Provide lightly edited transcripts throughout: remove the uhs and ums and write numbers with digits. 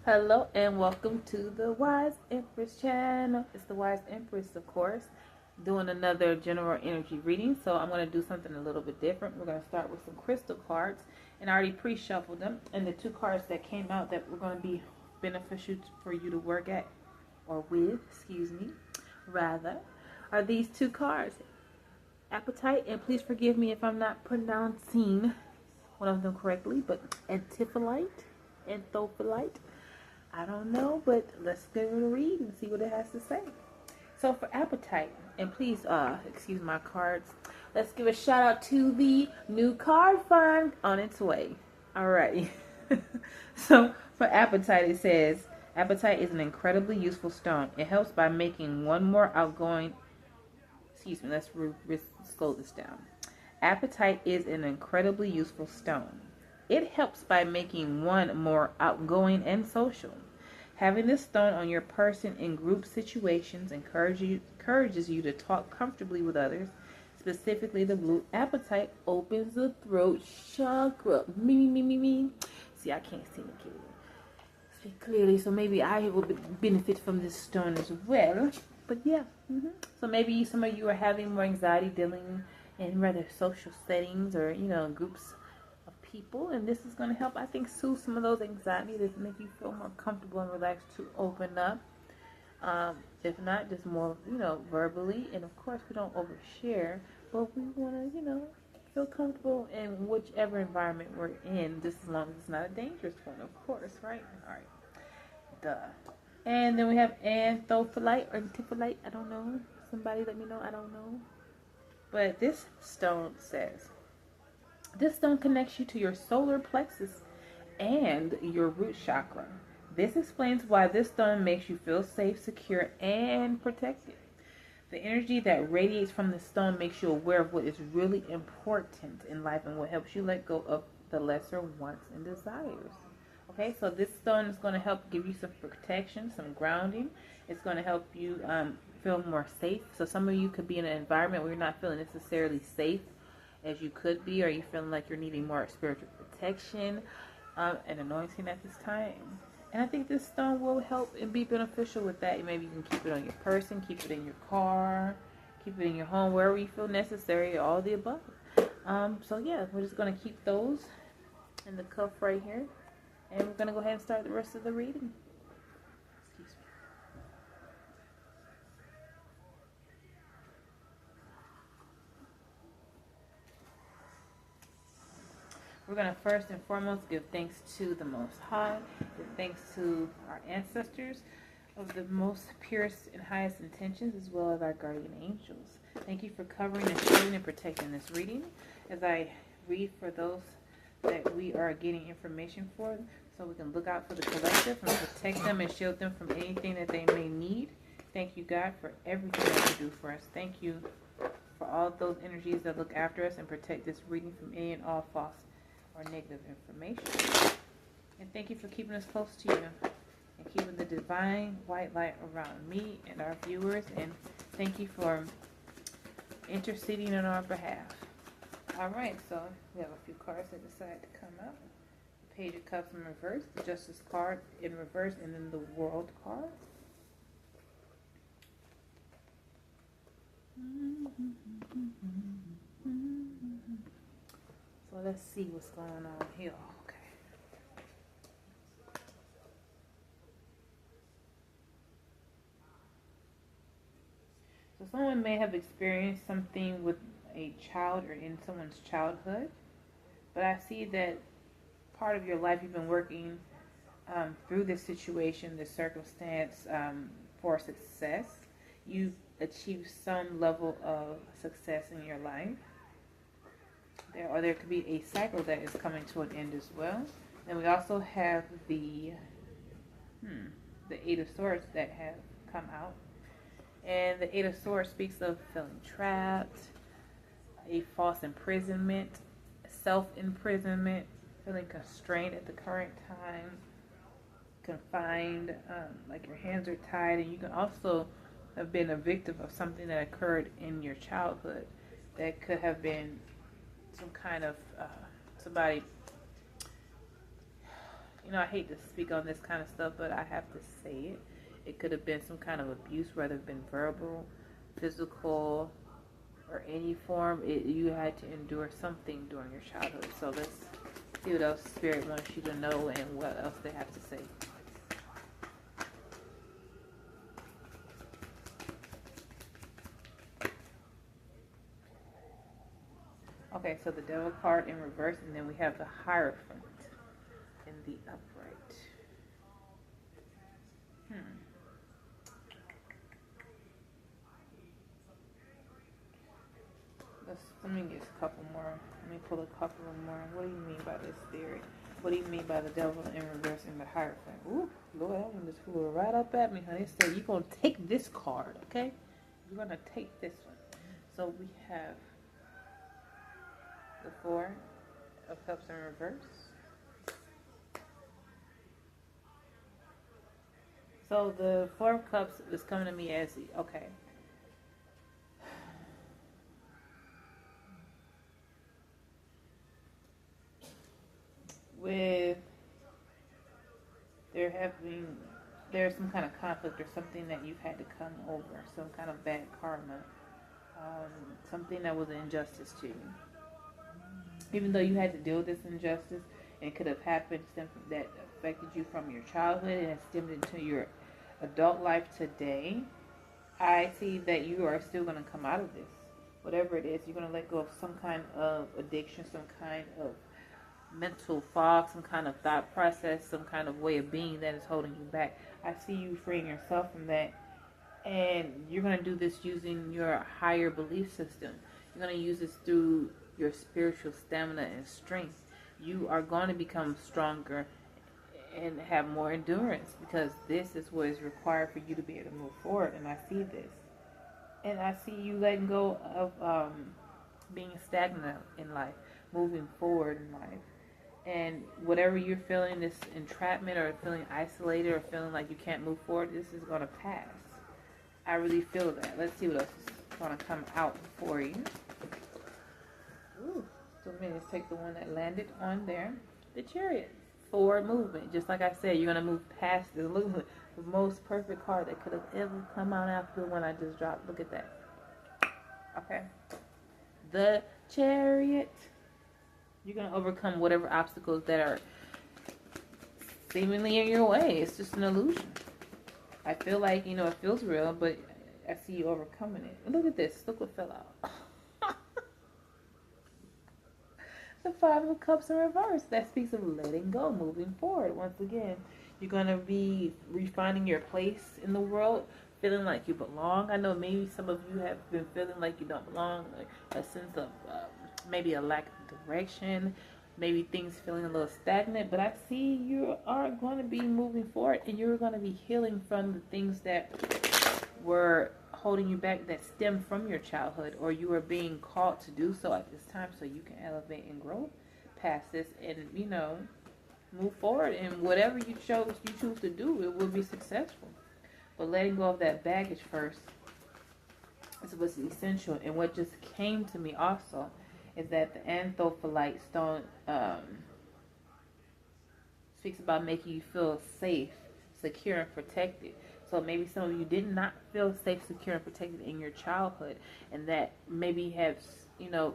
Hello and welcome to the Wise Empress channel. It's the Wise Empress, of course, doing another general energy reading. So I'm going to do something a little bit different. We're going to start with some crystal cards, and I already pre-shuffled them. And the two cards that came out that were going to be beneficial for you to work at or with, rather, are these two cards. Apatite, and please forgive me if I'm not pronouncing one of them correctly, but Anthophilite. I don't know, but let's give it a read and see what it has to say. So for Apatite, and please excuse my cards, let's give a shout out to the new card fund on its way. Alrighty. So for Apatite, it says Apatite is an incredibly useful stone. It helps by making one more outgoing. Excuse me, let's slow this down. Apatite is an incredibly useful stone. It helps by making one more outgoing and social. Having this stone on your person in group situations encourages you to talk comfortably with others. Specifically, the blue apatite opens the throat chakra. Me. See, I can't see the kid. Speak clearly, so maybe I will benefit from this stone as well. But yeah, so maybe some of you are having more anxiety dealing in rather social settings or groups of people, and this is going to help, I think, soothe some of those anxiety to make you feel more comfortable and relaxed to open up. If not, just more verbally, and of course we don't overshare, but we want to feel comfortable in whichever environment we're in, just as long as it's not a dangerous one, of course, right? All right, duh. And then we have Anthophilite or Antipholite. I don't know. Somebody let me know. I don't know. But this stone says, this stone connects you to your solar plexus and your root chakra. This explains why this stone makes you feel safe, secure, and protected. The energy that radiates from the stone makes you aware of what is really important in life and what helps you let go of the lesser wants and desires. Okay, so this stone is going to help give you some protection, some grounding. It's going to help you feel more safe. So some of you could be in an environment where you're not feeling necessarily safe as you could be, or you're feeling like you're needing more spiritual protection and anointing at this time. And I think this stone will help and be beneficial with that. Maybe you can keep it on your person, keep it in your car, keep it in your home, wherever you feel necessary, all the above. So yeah, we're just going to keep those in the cuff right here. And we're going to go ahead and start the rest of the reading. Excuse me. We're going to first and foremost give thanks to the Most High, give thanks to our ancestors of the most purest and highest intentions, as well as our guardian angels. Thank you for covering and shielding and protecting this reading as I read for those that we are getting information for, so we can look out for the collective and protect them and shield them from anything that they may need. Thank you, God, for everything that you do for us. Thank you for all those energies that look after us and protect this reading from any and all false or negative information. And thank you for keeping us close to you and keeping the divine white light around me and our viewers. And thank you for interceding on our behalf. Alright, so we have a few cards that decided to come out. The Page of Cups in reverse, the Justice card in reverse, and then the World card. So let's see what's going on here. Okay. So someone may have experienced something with a child or in someone's childhood, but I see that part of your life you've been working through this situation, this circumstance, for success. You've achieved some level of success in your life. There could be a cycle that is coming to an end as well. And we also have the Eight of Swords that have come out. And the Eight of Swords speaks of feeling trapped, a false imprisonment, self-imprisonment, feeling constrained at the current time, confined, like your hands are tied. And you can also have been a victim of something that occurred in your childhood that could have been some kind of somebody You know, I hate to speak on this kind of stuff, but I have to say it. It could have been some kind of abuse, whether it been verbal, physical, or any form. You had to endure something during your childhood. So let's see what else Spirit wants you to know and what else they have to say. Okay, so the Devil card in reverse, and then we have the Hierophant in the upright. Let me get a couple more. Let me pull a couple more. What do you mean by this, Spirit? What do you mean by the Devil in reverse and the Hierophant? Ooh, Lord, that one just flew right up at me, honey. It said, you're going to take this card, okay? You're going to take this one. So we have the Four of Cups in reverse. So the Four of Cups is coming to me as, okay, with there's some kind of conflict or something that you've had to come over, some kind of bad karma, something that was an injustice to you. Even though you had to deal with this injustice, and it could have happened, something that affected you from your childhood and it stemmed into your adult life today, I see that you are still going to come out of this. Whatever it is, you're going to let go of some kind of addiction, some kind of mental fog, some kind of thought process, some kind of way of being that is holding you back. I see you freeing yourself from that, and you're going to do this using your higher belief system. You're going to use this through your spiritual stamina and strength. You are going to become stronger and have more endurance, because this is what is required for you to be able to move forward. And I see this, and I see you letting go of being stagnant in life, moving forward in life. And whatever you're feeling, this entrapment or feeling isolated or feeling like you can't move forward, this is going to pass. I really feel that. Let's see what else is going to come out for you. Ooh, so let's take the one that landed on there. The Chariot. Forward movement. Just like I said, you're going to move past this. Look at the most perfect card that could have ever come out after the one I just dropped. Look at that. Okay. The Chariot. You're going to overcome whatever obstacles that are seemingly in your way. It's just an illusion. I feel like, it feels real, but I see you overcoming it. And look at this. Look what fell out. The Five of Cups in reverse. That speaks of letting go, moving forward. Once again, you're going to be refining your place in the world, feeling like you belong. I know maybe some of you have been feeling like you don't belong, like a sense of maybe a lack of direction, maybe things feeling a little stagnant, but I see you are going to be moving forward, and you're going to be healing from the things that were holding you back, that stem from your childhood, or you are being called to do so at this time, so you can elevate and grow past this and move forward. And whatever you choose to do, it will be successful. But letting go of that baggage first is what's essential. And what just came to me also is that the Anthophyllite stone speaks about making you feel safe, secure, and protected. So maybe some of you did not feel safe, secure, and protected in your childhood, and that maybe has,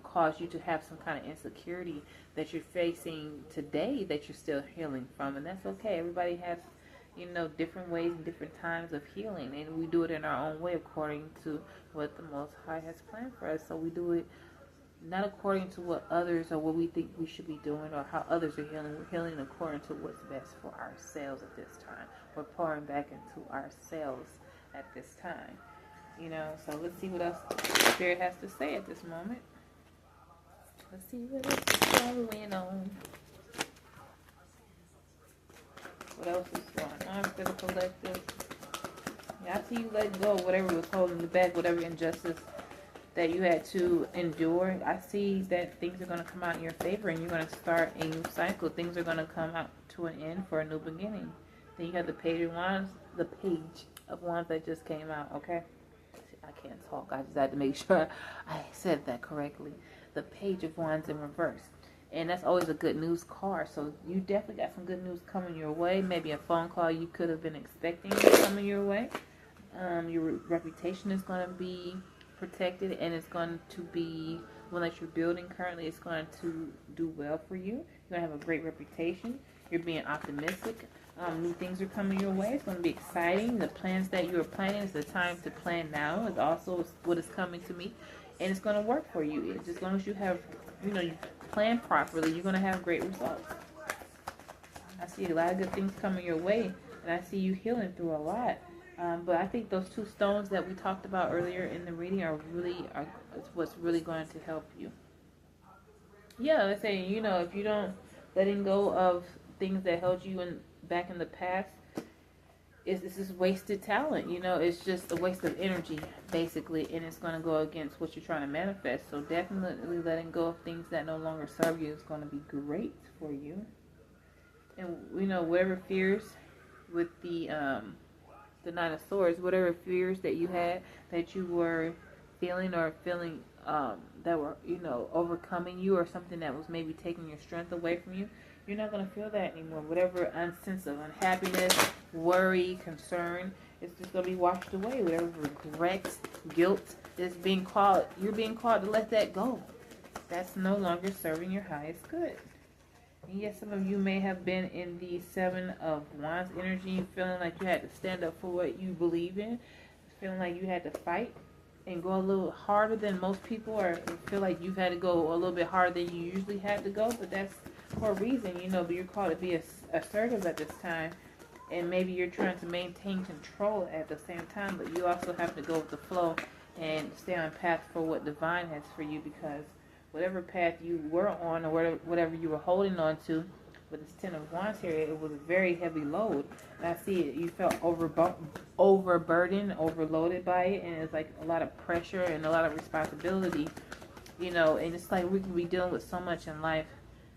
caused you to have some kind of insecurity that you're facing today that you're still healing from. And that's okay. Everybody has, different ways and different times of healing, and we do it in our own way according to what the Most High has planned for us. So we do it not according to what others or what we think we should be doing or how others are healing. We're healing according to what's best for ourselves at this time. We're pouring back into ourselves at this time. So let's see what else Spirit has to say at this moment. Let's see what else is going on. What else is going on for the collective? Yeah, I see you letting go of whatever was holding you back, whatever injustice that you had to endure. I see that things are going to come out in your favor, and you're going to start a new cycle. Things are going to come out to an end for a new beginning. Then you have the Page of Wands, that just came out, okay? I can't talk. I just had to make sure I said that correctly. The Page of Wands in reverse. And that's always a good news card. So you definitely got some good news coming your way. Maybe a phone call you could have been expecting coming your way. Your reputation is going to be protected, and it's going to be one that you're building currently. It's going to do well for you. You're going to have a great reputation. You're being optimistic. New things are coming your way. It's going to be exciting. The plans that you are planning, is the time to plan now, is also what is coming to me. And it's going to work for you. It's as long as you have, you plan properly, you're going to have great results. I see a lot of good things coming your way, and I see you healing through a lot. But I think those 2 stones that we talked about earlier in the reading are what's really going to help you. Yeah, let's say, if you don't letting go of things that held you back in the past, this is wasted talent. It's just a waste of energy, basically, and it's going to go against what you're trying to manifest. So definitely letting go of things that no longer serve you is going to be great for you. And whatever fears with the 9 of Swords, whatever fears that you had that you were feeling that were overcoming you, or something that was maybe taking your strength away from you, you're not going to feel that anymore. Whatever sense of unhappiness, worry, concern, it's just going to be washed away. Whatever regrets, guilt is you're being called to let that go. That's no longer serving your highest good. And yes, some of you may have been in the 7 of Wands energy, feeling like you had to stand up for what you believe in, feeling like you had to fight and go a little harder than most people, or feel like you've had to go a little bit harder than you usually had to go. But that's for a reason, but you're called to be assertive at this time, and maybe you're trying to maintain control at the same time, but you also have to go with the flow and stay on path for what divine has for you, because whatever path you were on, or whatever you were holding on to with this 10 of Wands here, it was a very heavy load. And I see it, you felt overburdened, overloaded by it, and it's like a lot of pressure and a lot of responsibility, and it's like we can be dealing with so much in life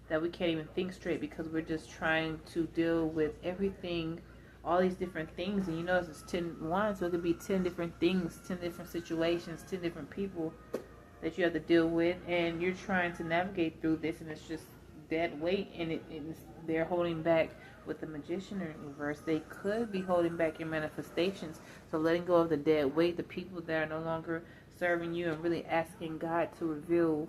that we can't even think straight, because we're just trying to deal with everything, all these different things. And it's 10 Wands, so it could be 10 different things, 10 different situations, 10 different people that you have to deal with, and you're trying to navigate through this, and it's just dead weight, and they're holding back. With the Magician in reverse, they could be holding back your manifestations. So letting go of the dead weight, the people that are no longer serving you, and really asking God to reveal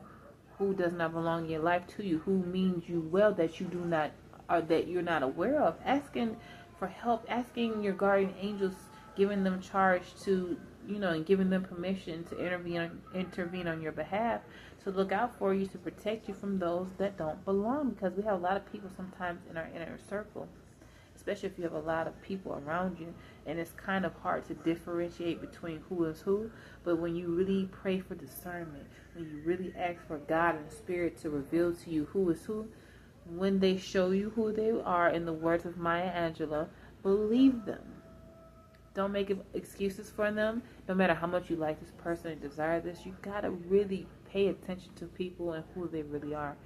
who does not belong in your life to you, who means you well that you do not, or that you're not aware of. Asking for help, asking your guardian angels, giving them charge to, and giving them permission to intervene on your behalf, to look out for you, to protect you from those that don't belong. Because we have a lot of people sometimes in our inner circle, especially if you have a lot of people around you, and it's kind of hard to differentiate between who is who. But when you really pray for discernment, when you really ask for God and Spirit to reveal to you who is who, when they show you who they are, in the words of Maya Angelou, believe them. Don't make excuses for them. No matter how much you like this person and desire this, you gotta really pay attention to people and who they really are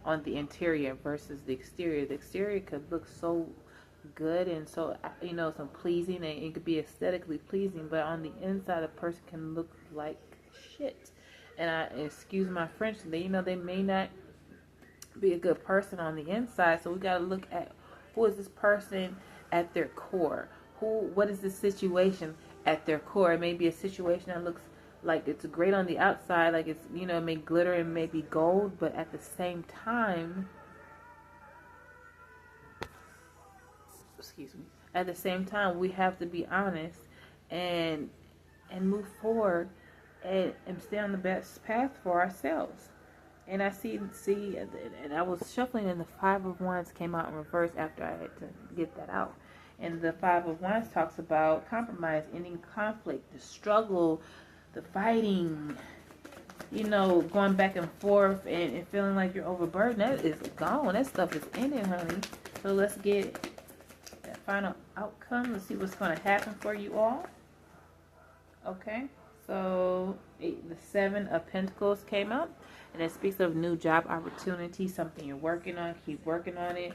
on the interior versus the exterior. The exterior could look so good and so, so pleasing, and it could be aesthetically pleasing, but on the inside, a person can look like shit. And I excuse my French, they may not be a good person on the inside. So we gotta look at who is this person at their core. What is the situation at their core? It may be a situation that looks like it's great on the outside, like it's, it may glitter and may be gold, but at the same time, we have to be honest and move forward and stay on the best path for ourselves. And I see, and I was shuffling, and the 5 of Wands came out in reverse after I had to get that out. And the 5 of Wands talks about compromise, ending conflict, the struggle, the fighting, going back and forth and feeling like you're overburdened. That is gone. That stuff is ending, honey. So let's get that final outcome. Let's see what's going to happen for you all. Okay. So the 7 of Pentacles came out, and it speaks of new job opportunity, something you're working on. Keep working on it.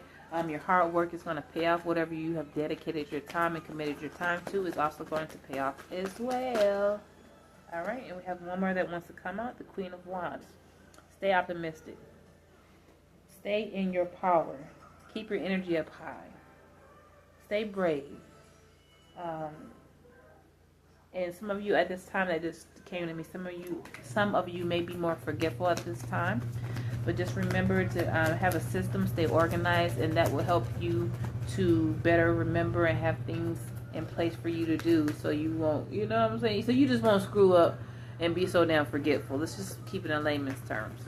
Your hard work is going to pay off. Whatever you have dedicated your time and committed your time to is also going to pay off as well. All right, and we have one more that wants to come out, the Queen of Wands. Stay optimistic. Stay in your power. Keep your energy up high. Stay brave. And some of you at this time that just came to me, some of you may be more forgetful at this time, but just remember to have a system, stay organized, and that will help you to better remember and have things in place for you to do, so you won't, you know what I'm saying? So you just won't screw up and be so damn forgetful. Let's just keep it in layman's terms,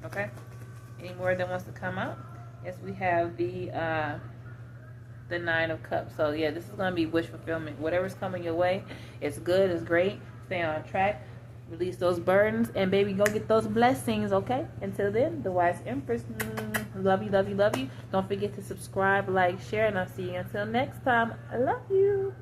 okay? Any more that wants to come out? Yes, we have the Nine of Cups. So yeah, this is gonna be wish fulfillment. Whatever's coming your way, it's good, it's great. Stay on track, release those burdens, and baby, go get those blessings, okay? Until then, the Wise Empress, love you, love you, love you. Don't forget to subscribe, like, share, and I'll see you until next time. I love you.